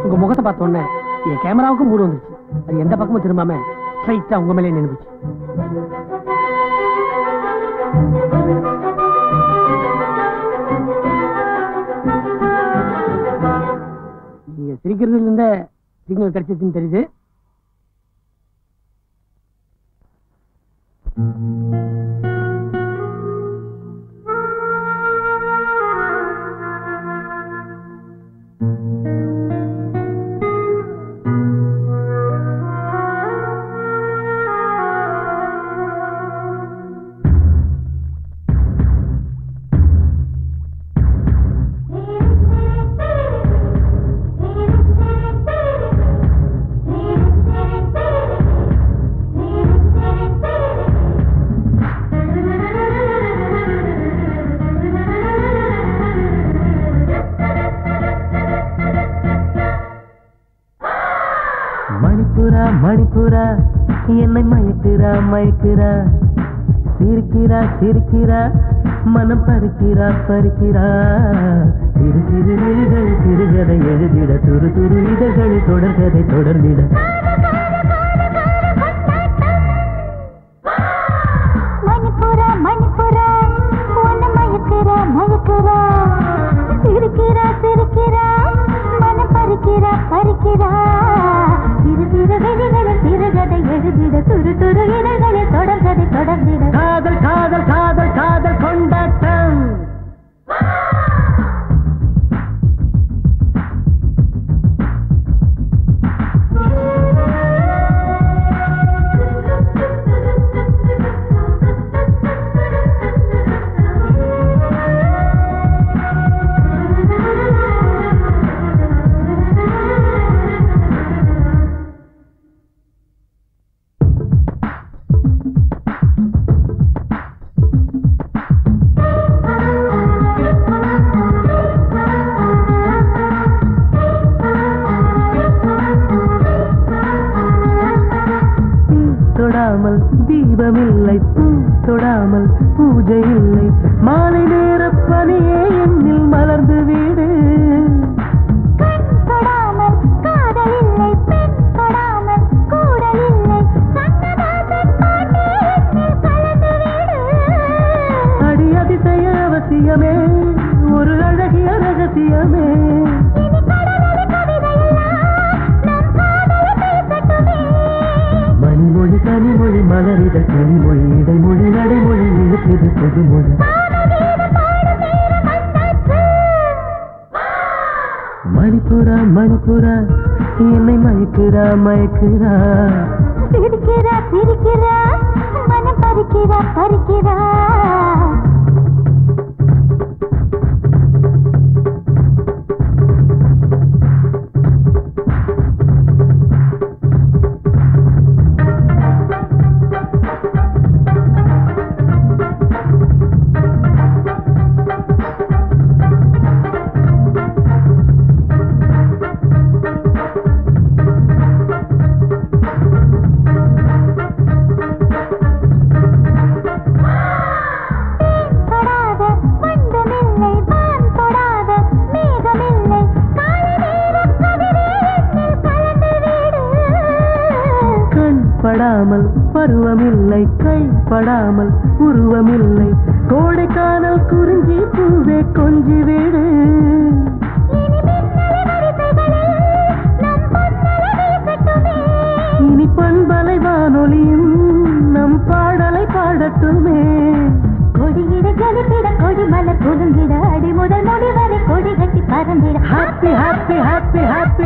உங்க முகத்தை பார்த்த உடனே என் கேமராவுக்கும் மூடு வந்துச்சு. அது எந்த பக்கமும் திரும்பாம ஸ்ட்ரைட்டா உங்க மேலே நின்றுச்சு. நீங்க சிரிக்கிறதுல இருந்த சிக்னல் கிடைச்சிச்சுன்னு தெரியுது. மணிப்புரா என்னை மயக்குறா மயக்குறா, சிரிக்கிறா சிரிக்கிறா, மனம் பறிக்கிறா பறிக்கிறா. சிறு சிறு விழிகள் சிறுகதை எழுதிட, துரு துரு இதழ்கள் தொடர்கதை தொடர்ந்திட. மணிப்புரா மணிப்புரா உன்னை மயக்குறா மயக்குறா, சிரிக்கிறா சிரிக்கிறா, மனம் பறிக்கிறா பறிக்கிறா. சிறு சிறு விழிகளில் சிறுகதை எழுதிட, துரு துரு இதழ்களில் தொடர்கதை தொடர்ந்திட. காதல் காதல் காதல் காதல் கொண்டாட்டம். தொடாமல் தீபமில்லை, பூ தொடாமல் பூஜை இல்லை, மாலை நேர பனியே என்னில் மலர்ந்து வீடு. கண் தொடாமல் காதல் இல்லை, பெண் தொடாமல் கூடல் இல்லை, கண்ணதாசன் பாட்டே என்னில் கலந்து வீடு. அடி அதிசய அவசியமே, ஒரு அழகிய ரகசியமே. இனி கடலடி கவிதையெல்லாம் நம் காதலை பேசட்டுமே. மணிமொழி கனிமொழி மலரிட கனிமொழி இடைமொழி நடைமொழி இழுக்கிறது பொதுமொழி. மணிப்புரா மணிப்புரா என்னை மயக்குறா மயக்குறா, சிரிக்கிறா சிரிக்கிறா, மனம் பறிக்கிறா பறிக்கிறா. படாமல் பருவமில்லை, கை படாமல் உருவமில்லை, கோடைக்கானல் குறிஞ்சி பூவே கொஞ்சி வீடு. இனி பண்பலை வானொலியும் நம் பாடலை பாடட்டுமே. கொடியிட ஜலித்திட கொடி மலர் குலுங்கிட, அடி முதல் முடி வரை கொடி கட்டி பறந்திட. Happy happy happy happy